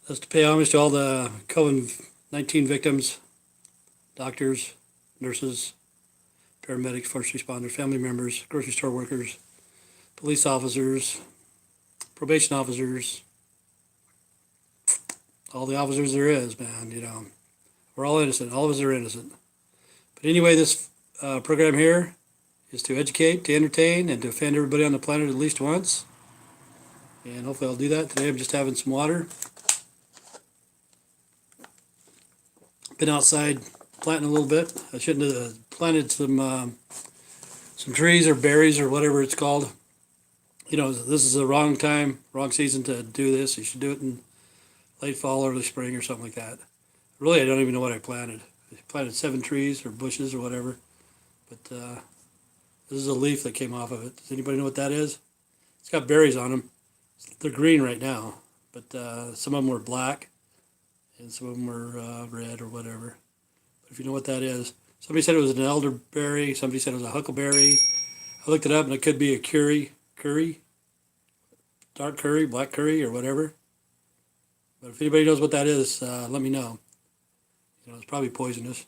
That's to pay homage to all the COVID-19 victims, doctors, nurses, paramedics, first responders, family members, grocery store workers, police officers, probation officers, all the officers there is, man. We're all innocent. All of us are innocent. But anyway, this program here is to educate, to entertain, and to offend everybody on the planet at least once. And hopefully I'll do that. Today I'm just having some water. Been outside planting a little bit. I shouldn't have planted some trees or berries or whatever it's called. This is the wrong time, wrong season to do this. You should do it in late fall, early spring or something like that. Really, I don't even know what I planted. I planted 7 trees or bushes or whatever. But this is a leaf that came off of it. Does anybody know what that is? It's got berries on them. They're green right now, but some of them were black and some of them were red or whatever. But if you know what that is, somebody said it was an elderberry. Somebody said it was a huckleberry. I looked it up, and it could be a curry, dark curry, black curry, or whatever. But if anybody knows what that is, let me know. It's probably poisonous.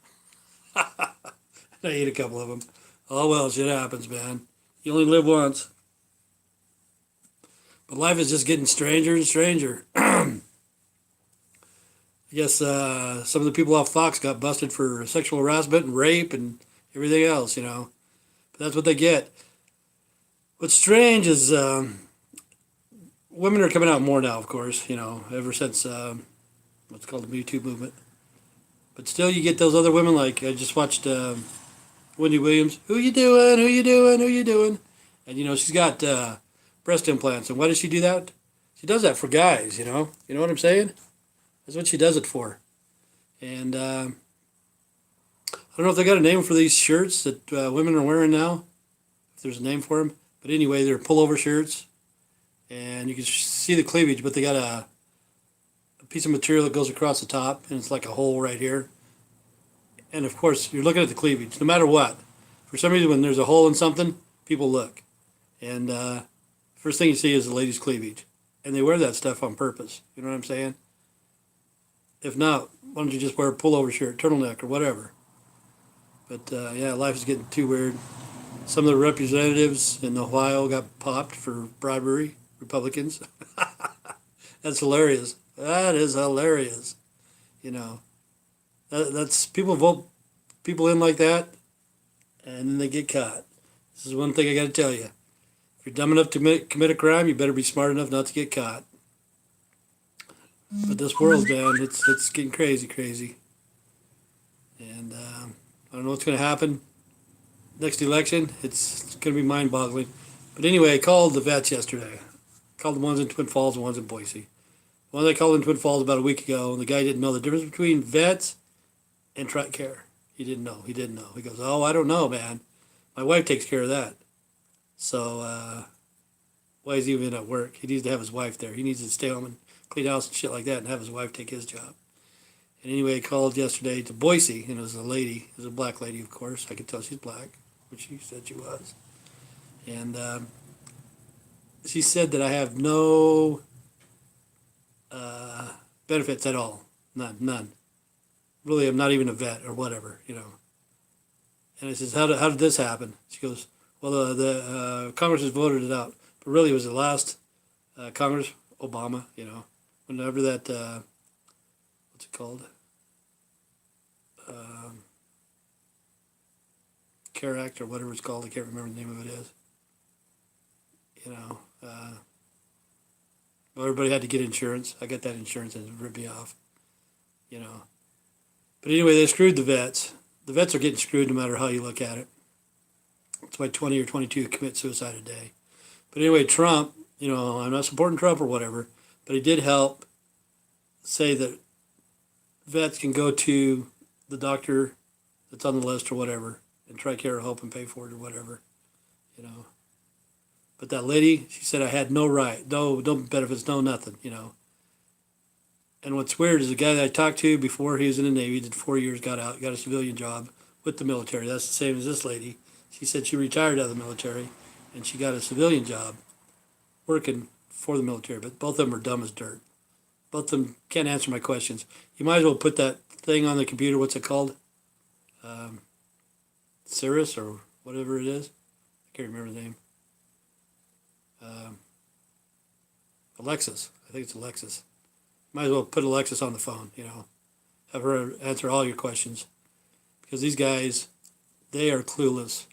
I ate a couple of them. Oh well, shit happens, man. You only live once. But life is just getting stranger and stranger. I guess some of the people off Fox got busted for sexual harassment and rape and everything else, But that's what they get. What's strange is women are coming out more now, of course, ever since what's called the Me Too movement. But still, you get those other women, like I just watched Wendy Williams. Who you doing? Who you doing? Who you doing? And, she's got breast implants. And why does she do that? She does that for guys, You know what I'm saying? That's what she does it for. And I don't know if they got a name for these shirts that women are wearing now. If there's a name for them. But anyway, they're pullover shirts. And you can see the cleavage, but they got a piece of material that goes across the top, and it's like a hole right here. And of course, you're looking at the cleavage, no matter what. For some reason, when there's a hole in something, people look. And first thing you see is the lady's cleavage. And they wear that stuff on purpose. You know what I'm saying? If not, why don't you just wear a pullover shirt, turtleneck, or whatever? But yeah, life is getting too weird. Some of the representatives in Ohio got popped for bribery, Republicans. That's hilarious. That is hilarious. That's people vote people in like that, and then they get caught. This is one thing I got to tell you. If you're dumb enough to commit a crime, you better be smart enough not to get caught. But this world, man, it's getting crazy. And I don't know what's going to happen next election. It's going to be mind-boggling. But anyway, I called the vets yesterday. I called the ones in Twin Falls and ones in Boise. The one I called in Twin Falls about a week ago, and the guy didn't know the difference between vets and TRICARE. He didn't know. He goes, oh, I don't know, man. My wife takes care of that. So why is he even at work? He needs to have his wife there. He needs to stay home and clean house and shit like that and have his wife take his job. And anyway, I called yesterday to Boise, and it was a lady. It was a black lady, of course. I could tell she's black, which she said she was. And she said that I have no benefits at all. None. Really, I'm not even a vet or whatever, And I says, how did this happen? She goes, well, the Congress has voted it out. But really, it was the last Congress, Obama, whenever that, what's it called? CARE Act or whatever it's called. I can't remember the name of it is. Well, everybody had to get insurance. I got that insurance and it ripped me off, But anyway, they screwed the vets. The vets are getting screwed no matter how you look at it. That's why 20 or 22 commit suicide a day. But anyway, Trump, I'm not supporting Trump or whatever, but he did help say that vets can go to the doctor that's on the list or whatever and TRICARE will help and pay for it or whatever, But that lady, she said I had no right, no benefits, no nothing, And what's weird is the guy that I talked to before he was in the Navy, did 4 years, got out, got a civilian job with the military. That's the same as this lady. She said she retired out of the military and she got a civilian job working for the military, but both of them are dumb as dirt. Both of them can't answer my questions. You might as well put that thing on the computer. What's it called? Cirrus or whatever it is. I can't remember the name. Alexis. I think it's Alexis. Might as well put Alexis on the phone, Have her answer all your questions. Because these guys, they are clueless.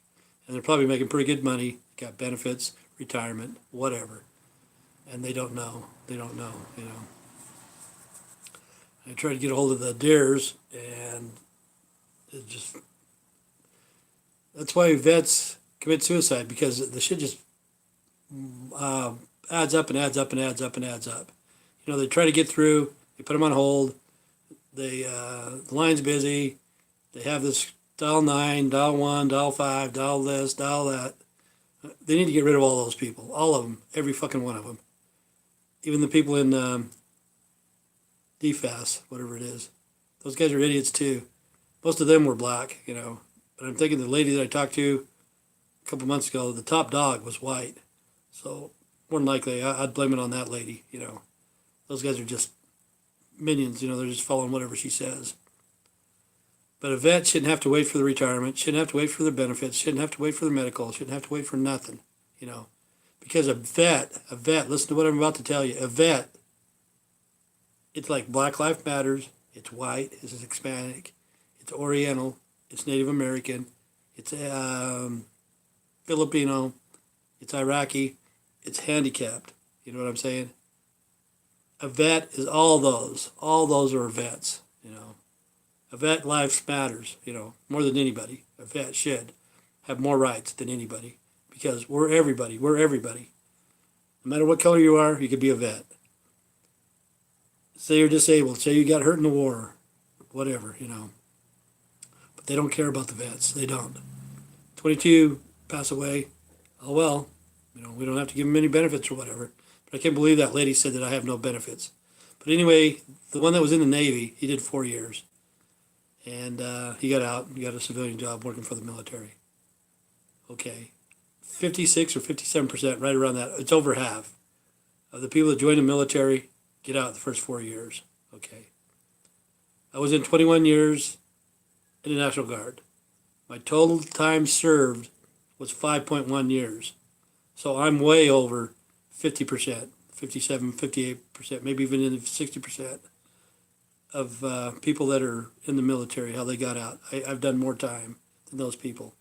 And they're probably making pretty good money. Got benefits, retirement, whatever. And they don't know. They don't know, I tried to get a hold of the dares, and it just... That's why vets commit suicide, because the shit just adds up and adds up and adds up and adds up. They try to get through. They put them on hold. The line's busy. They have this dial 9, dial 1, dial 5, dial this, dial that. They need to get rid of all those people. All of them. Every fucking one of them. Even the people in DFAS, whatever it is. Those guys are idiots too. Most of them were black, But I'm thinking the lady that I talked to a couple months ago, the top dog was white. So more than likely, I'd blame it on that lady, Those guys are just minions, they're just following whatever she says. But a vet shouldn't have to wait for the retirement, shouldn't have to wait for their benefits, shouldn't have to wait for the medical, shouldn't have to wait for nothing, Because a vet, listen to what I'm about to tell you, a vet, it's like Black Lives Matters, it's white, it's Hispanic, it's Oriental, it's Native American, it's Filipino, it's Iraqi, it's handicapped, you know what I'm saying? A vet is all those. All those are vets, A vet life matters, more than anybody. A vet should have more rights than anybody, because we're everybody. We're everybody. No matter what color you are, you could be a vet. Say you're disabled. Say you got hurt in the war. Whatever, But they don't care about the vets. They don't. 22 pass away. Oh, well. We don't have to give them any benefits or whatever. But I can't believe that lady said that I have no benefits. But anyway, the one that was in the Navy, he did 4 years. And he got out. He got a civilian job working for the military. Okay. 56 or 57%, right around that. It's over half of the people that join the military get out the first 4 years. Okay. I was in 21 years in the National Guard. My total time served was 5.1 years. So I'm way over 50%, 57, 58%, maybe even in 60% of people that are in the military, how they got out. I've done more time than those people.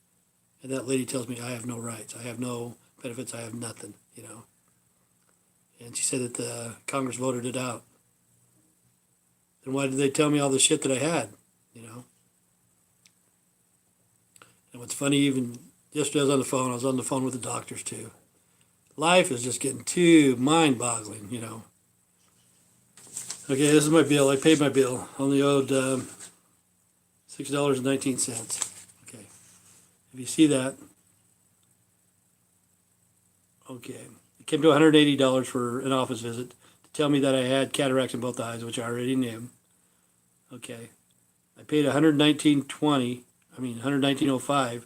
And that lady tells me I have no rights. I have no benefits. I have nothing, And she said that the Congress voted it out. Then why did they tell me all the shit that I had, And what's funny, even yesterday I was on the phone with the doctors too. Life is just getting too mind-boggling, Okay, this is my bill. I paid my bill. Only owed $6.19. Okay. If you see that, okay. It came to $180 for an office visit to tell me that I had cataracts in both eyes, which I already knew. Okay. I paid $119.05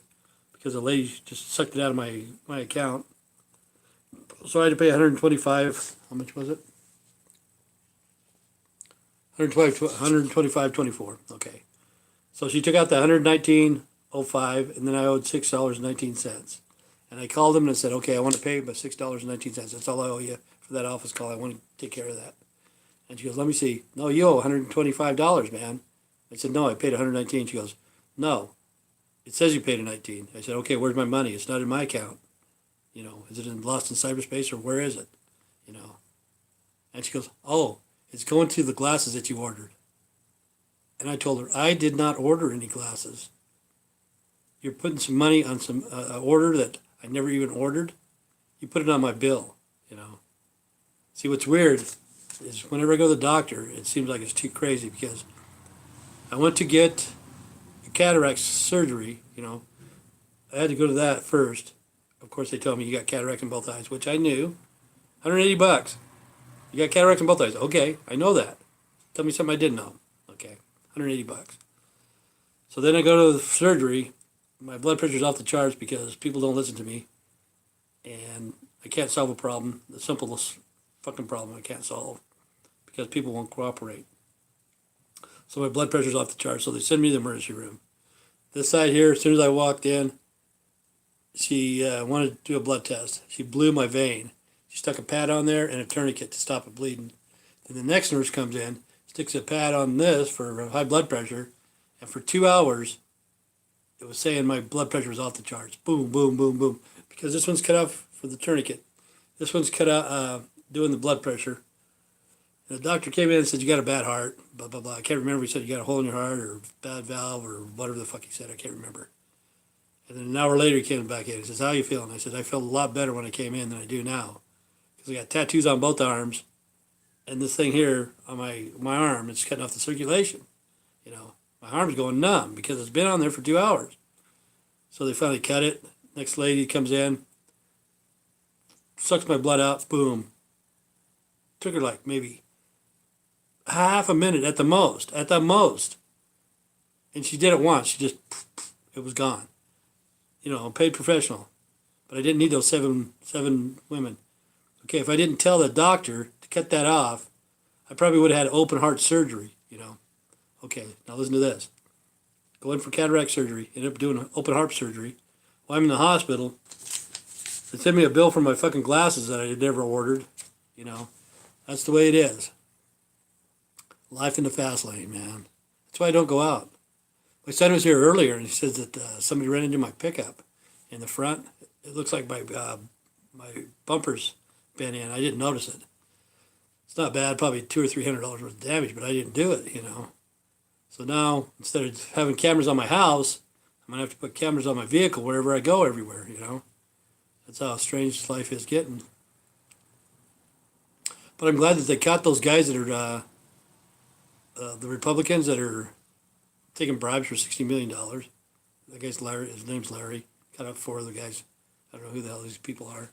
because the lady just sucked it out of my account. So I had to pay $125. How much was it? $125.24. Okay. So she took out the $119.05, and then I owed $6.19. And I called them and I said, okay, I want to pay by $6.19. That's all I owe you for that office call. I want to take care of that. And she goes, let me see. No, you owe $125, man. I said, no, I paid $119. She goes, no, it says you paid $119. I said, okay, where's my money? It's not in my account. Is it lost in cyberspace or where is it? And she goes, oh, it's going to the glasses that you ordered. And I told her, I did not order any glasses. You're putting some money on some order that I never even ordered. You put it on my bill, See, what's weird is whenever I go to the doctor, it seems like it's too crazy because I went to get a cataract surgery, I had to go to that first. Of course, they tell me you got cataracts in both eyes, which I knew. $180. You got cataracts in both eyes. Okay, I know that. Tell me something I didn't know. Okay, $180. So then I go to the surgery. My blood pressure's off the charts because people don't listen to me. And I can't solve a problem. The simplest fucking problem I can't solve. because people won't cooperate. So my blood pressure's off the charts. So they send me to the emergency room. This side here, as soon as I walked in, she wanted to do a blood test. She blew my vein. She stuck a pad on there and a tourniquet to stop it bleeding. Then the next nurse comes in, sticks a pad on this for high blood pressure, and for 2 hours, it was saying my blood pressure was off the charts. Boom, boom, boom, boom. Because this one's cut off for the tourniquet. This one's cut out doing the blood pressure. And the doctor came in and said, you got a bad heart, blah, blah, blah. I can't remember. He said, you got a hole in your heart or bad valve or whatever the fuck he said. I can't remember. And then an hour later, he came back in. He says, how you feeling? I said, I felt a lot better when I came in than I do now. Because I got tattoos on both arms. And this thing here on my arm, it's cutting off the circulation. You know, my arm's going numb because it's been on there for 2 hours. So they finally cut it. Next lady comes in, sucks my blood out, boom. Took her like maybe half a minute at the most. And she did it once. She just, it was gone. You know, paid professional. But I didn't need those seven women. Okay, if I didn't tell the doctor to cut that off, I probably would have had open heart surgery, you know. Okay, now listen to this. Go in for cataract surgery, end up doing open heart surgery. While I'm in the hospital, they send me a bill for my fucking glasses that I had never ordered, you know. That's the way it is. Life in the fast lane, man. That's why I don't go out. My son was here earlier, and he says that somebody ran into my pickup in the front. It looks like my bumper's been in. I didn't notice it. It's not bad, probably $200 or $300 worth of damage, but I didn't do it, you know. So now, instead of having cameras on my house, I'm going to have to put cameras on my vehicle wherever I go everywhere, you know. That's how strange life is getting. But I'm glad that they caught those guys that are, the Republicans that are taking bribes for $60 million. That guy's Larry, his name's Larry. Got up 4 other guys. I don't know who the hell these people are.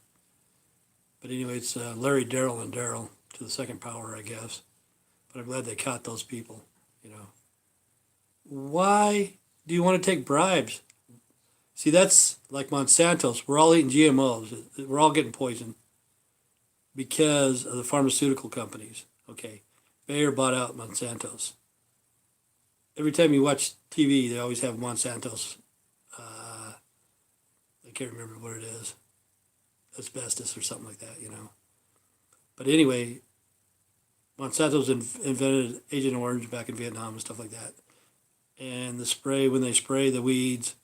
But anyway, it's Larry, Daryl, and Daryl to the second power, I guess. But I'm glad they caught those people, you know. Why do you want to take bribes? See, that's like Monsanto's. We're all eating GMOs. We're all getting poisoned because of the pharmaceutical companies. Okay, Bayer bought out Monsanto's. Every time you watch TV, they always have Monsanto's. I can't remember what it is. Asbestos or something like that, you know. But anyway, Monsanto's invented Agent Orange back in Vietnam and stuff like that. And the spray, when they spray the weeds,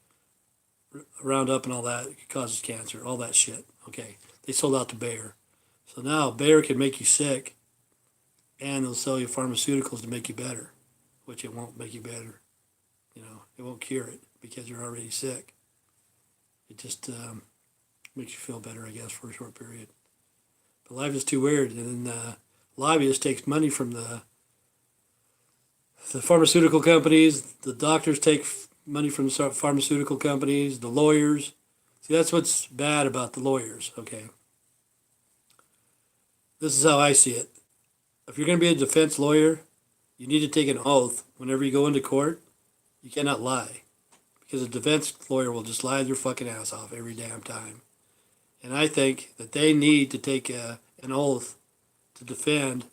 Roundup and all that, it causes cancer, all that shit. Okay, they sold out to Bayer. So now Bayer can make you sick, and they'll sell you pharmaceuticals to make you better, which it won't make you better. You know, it won't cure it because you're already sick. It just makes you feel better, I guess, for a short period. But life is too weird, and then lobbyists takes money from the pharmaceutical companies. The doctors take money from the pharmaceutical companies. The lawyers. See, that's what's bad about the lawyers. Okay. This is how I see it. If you're going to be a defense lawyer, you need to take an oath whenever you go into court. You cannot lie. Because a defense lawyer will just lie their fucking ass off every damn time. And I think that they need to take an oath to defend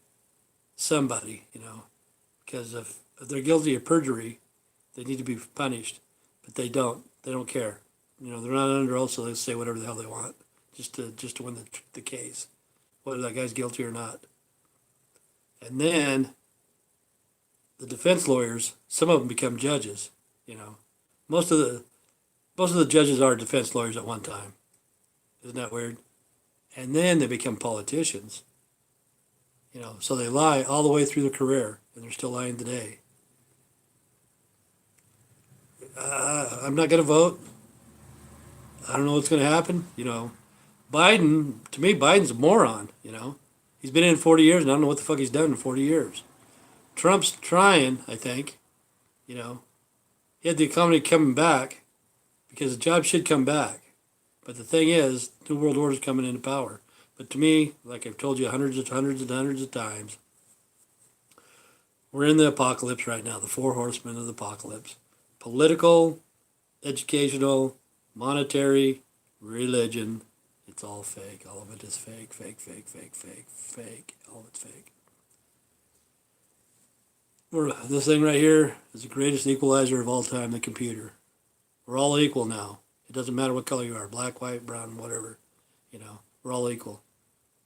somebody, you know. Because if they're guilty of perjury, they need to be punished. But they don't. They don't care. You know, they're not under oath, so they say whatever the hell they want just to win the case, whether that guy's guilty or not. And then the defense lawyers, some of them become judges, you know. Most of the judges are defense lawyers at one time. Isn't that weird? And then they become politicians. You know, so they lie all the way through their career, and they're still lying today. I'm not going to vote. I don't know what's going to happen. You know, Biden, to me, Biden's a moron, you know. He's been in 40 years, and I don't know what the fuck he's done in 40 years. Trump's trying, I think, you know. He had the economy coming back because the jobs should come back. But the thing is, New World Order is coming into power. But to me, like I've told you hundreds of times, we're in the apocalypse right now, the 4 horsemen of the apocalypse. Political, educational, monetary, religion. It's all fake. All of it is fake, fake, fake, fake, fake, fake. All of it's fake. This thing right here is the greatest equalizer of all time, the computer. We're all equal now. It doesn't matter what color you are, black, white, brown, whatever. We're all equal.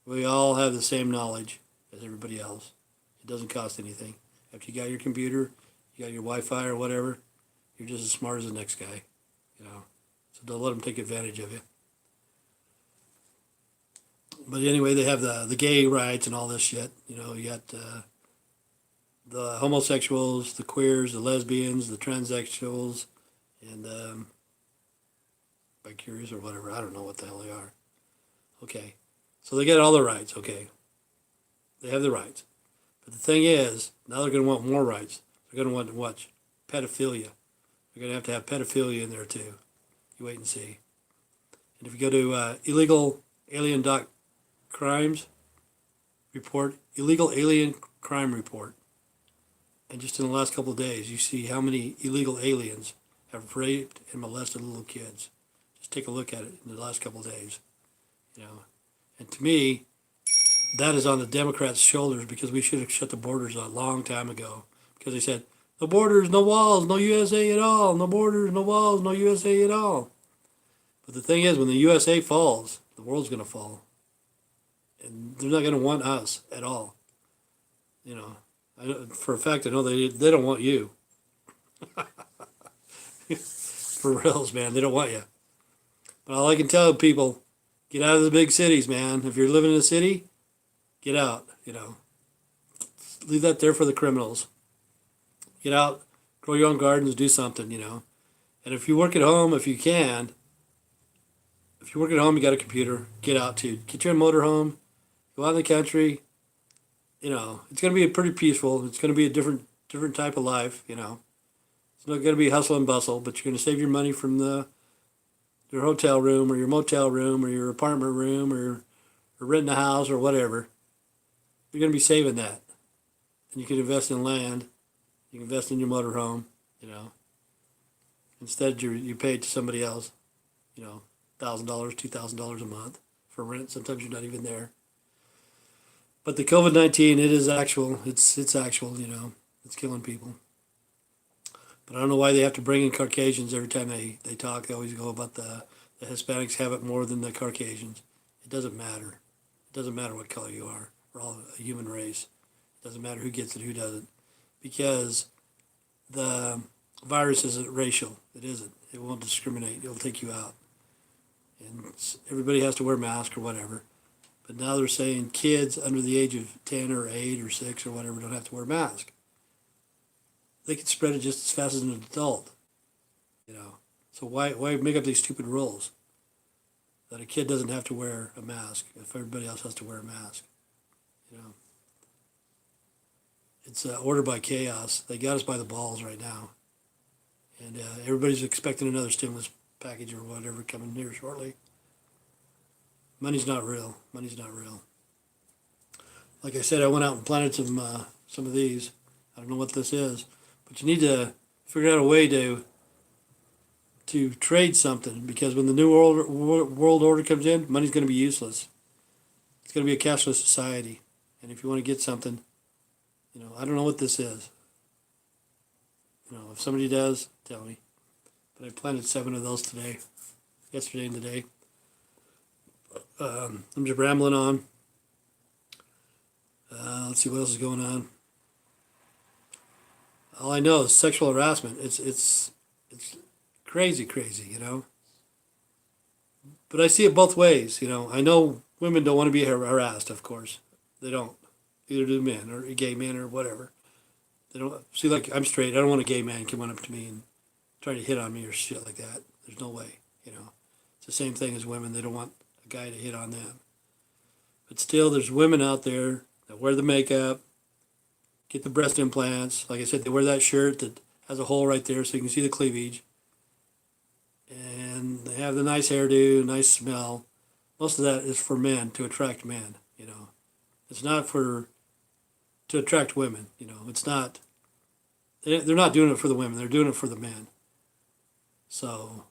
We all have the same knowledge as everybody else. It doesn't cost anything. If you got your computer, you got your Wi-Fi or whatever, you're just as smart as the next guy. So don't let them take advantage of you. But anyway, they have the gay rights and all this shit. You got the homosexuals, the queers, the lesbians, the transsexuals, and bicurious or whatever. I don't know what the hell they are. Okay. So they get all the rights. Okay. They have the rights. But the thing is, now they're going to want more rights. They're going to want to watch pedophilia. They're going to have pedophilia in there too. You wait and see. And if you go to illegal alien crimes report, illegal alien crime report, and just in the last couple of days, you see how many illegal aliens have raped and molested little kids. Just take a look at it in the last couple of days. And to me, that is on the Democrats' shoulders, because we should have shut the borders a long time ago. Because they said, no borders, no walls, no USA at all. No borders, no walls, no USA at all. But the thing is, when the USA falls, the world's going to fall. And they're not going to want us at all. For a fact, I know they don't want you. For reals, man, they don't want you. But all I can tell people, get out of the big cities, man. If you're living in a city, get out, Leave that there for the criminals. Get out, grow your own gardens, do something, And if you work at home, if you can, if you work at home, you got a computer, get out too. Get your motorhome, go out in the country. It's going to be pretty peaceful. It's going to be a different type of life, It's not going to be hustle and bustle, but you're going to save your money from your hotel room or your motel room or your apartment room or renting a house or whatever. You're going to be saving that. And you can invest in land. You can invest in your motorhome, Instead, you pay it to somebody else, $1,000, $2,000 a month for rent. Sometimes you're not even there. But the COVID-19, it is actual. It's actual, It's killing people. But I don't know why they have to bring in Caucasians every time they talk. They always go about the Hispanics have it more than the Caucasians. It doesn't matter. It doesn't matter what color you are. We're all a human race. It doesn't matter who gets it, who doesn't. Because the virus isn't racial. It isn't. It won't discriminate. It'll take you out. And everybody has to wear masks or whatever. But now they're saying kids under the age of 10 or 8 or 6 or whatever don't have to wear a mask. They can spread it just as fast as an adult, So why make up these stupid rules that a kid doesn't have to wear a mask if everybody else has to wear a mask? It's ordered by chaos. They got us by the balls right now, and everybody's expecting another stimulus package or whatever coming here shortly. Money's not real. Money's not real. Like I said, I went out and planted some of these. I don't know what this is. But you need to figure out a way to trade something, because when the new world order comes in, money's going to be useless. It's going to be a cashless society. And if you want to get something, I don't know what this is. If somebody does, tell me. But I planted 7 of those yesterday and today. I'm just rambling on. Let's see what else is going on. All I know is sexual harassment. It's crazy, But I see it both ways, I know women don't want to be harassed, of course. They don't. Either do men or gay men or whatever. They don't. See, like, I'm straight. I don't want a gay man coming up to me and trying to hit on me or shit like that. There's no way, It's the same thing as women. They don't want a guy to hit on them. But still, there's women out there that wear the makeup, get the breast implants. Like I said, they wear that shirt that has a hole right there so you can see the cleavage. And they have the nice hairdo, nice smell. Most of that is for men, to attract men, It's not to attract women, It's not. They're not doing it for the women. They're doing it for the men. So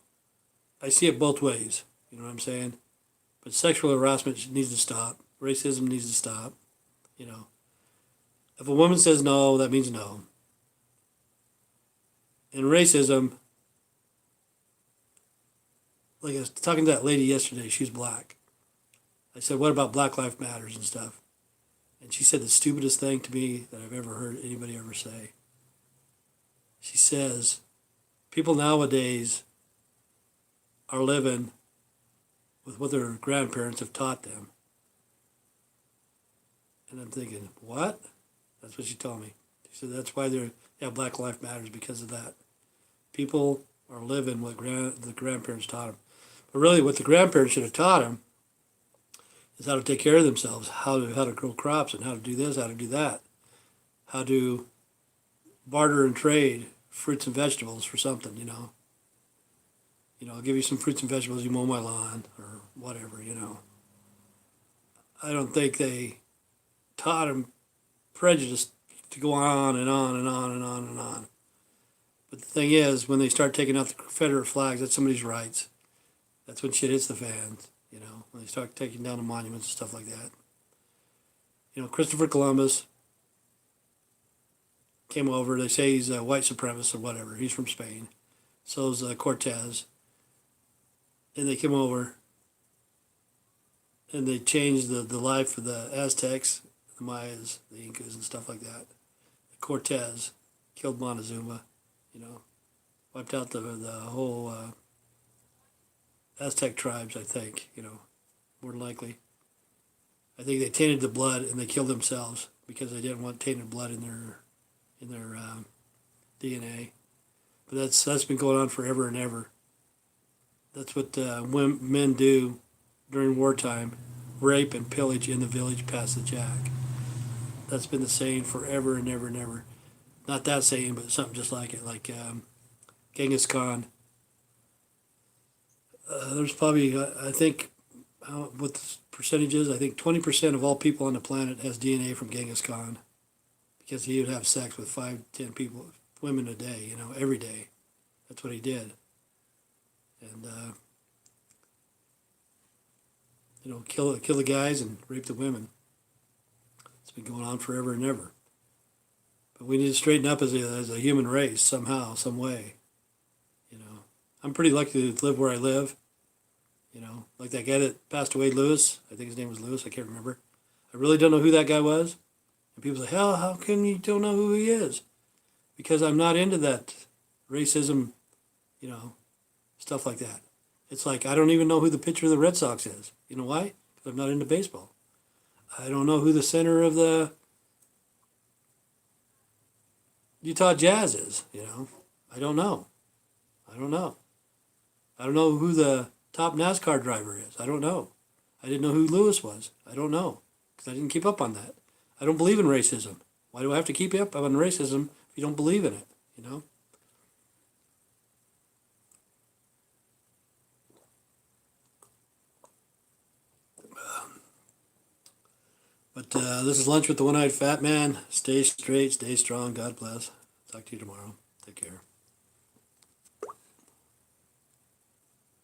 I see it both ways. You know what I'm saying? But sexual harassment needs to stop. Racism needs to stop. If a woman says no, that means no. And racism, like I was talking to that lady yesterday, she's black. I said, what about Black Lives Matters and stuff? And she said the stupidest thing to me that I've ever heard anybody ever say. She says, people nowadays are living with what their grandparents have taught them. And I'm thinking, what? That's what she told me. She said that's why Black Lives Matters, because of that. People are living what the grandparents taught them. But really what the grandparents should have taught them is how to take care of themselves, how to grow crops, and how to do this, how to do that, how to barter and trade fruits and vegetables for something, you know. I'll give you some fruits and vegetables, you mow my lawn, or whatever, you know. I don't think they taught them prejudice to go on and on and on and on and on. But the thing is, when they start taking out the Confederate flags, that's somebody's rights. That's when shit hits the fans, you know, when they start taking down the monuments and stuff like that. You know, Christopher Columbus came over. They say he's a white supremacist or whatever. He's from Spain. So is Cortez. And they came over and they changed the life of the Aztecs, the Mayas, the Incas, and stuff like that. Cortez killed Montezuma, you know, wiped out the whole Aztec tribes, I think, you know, more than likely. I think they tainted the blood and they killed themselves because they didn't want tainted blood in their DNA. But that's been going on forever and ever. That's what men do during wartime: rape and pillage in the village past the jack. That's been the saying forever and ever and ever. Not that saying, but something just like it, like Genghis Khan. There's probably, I think, what the percentage is, I think 20% of all people on the planet has DNA from Genghis Khan, because he would have sex with 5, 10 people, women a day, you know, every day. That's what he did. And, you know, kill the guys and rape the women. It's been going on forever and ever. But we need to straighten up as a human race somehow, some way. You know, I'm pretty lucky to live where I live. You know, like that guy that passed away, Lewis. I think his name was Lewis. I can't remember. I really don't know who that guy was. And people say, hell, how come you don't know who he is? Because I'm not into that racism, you know, stuff like that. It's like I don't even know who the pitcher of the Red Sox is. You know why? Because I'm not into baseball. I don't know who the center of the Utah Jazz is, you know. I don't know. I don't know who the top NASCAR driver is. I don't know. I didn't know who Lewis was. I don't know, because I didn't keep up on that. I don't believe in racism. Why do I have to keep up on racism if you don't believe in it, you know? But this is Lunch with the One-Eyed Fat Man. Stay straight, stay strong. God bless. Talk to you tomorrow. Take care.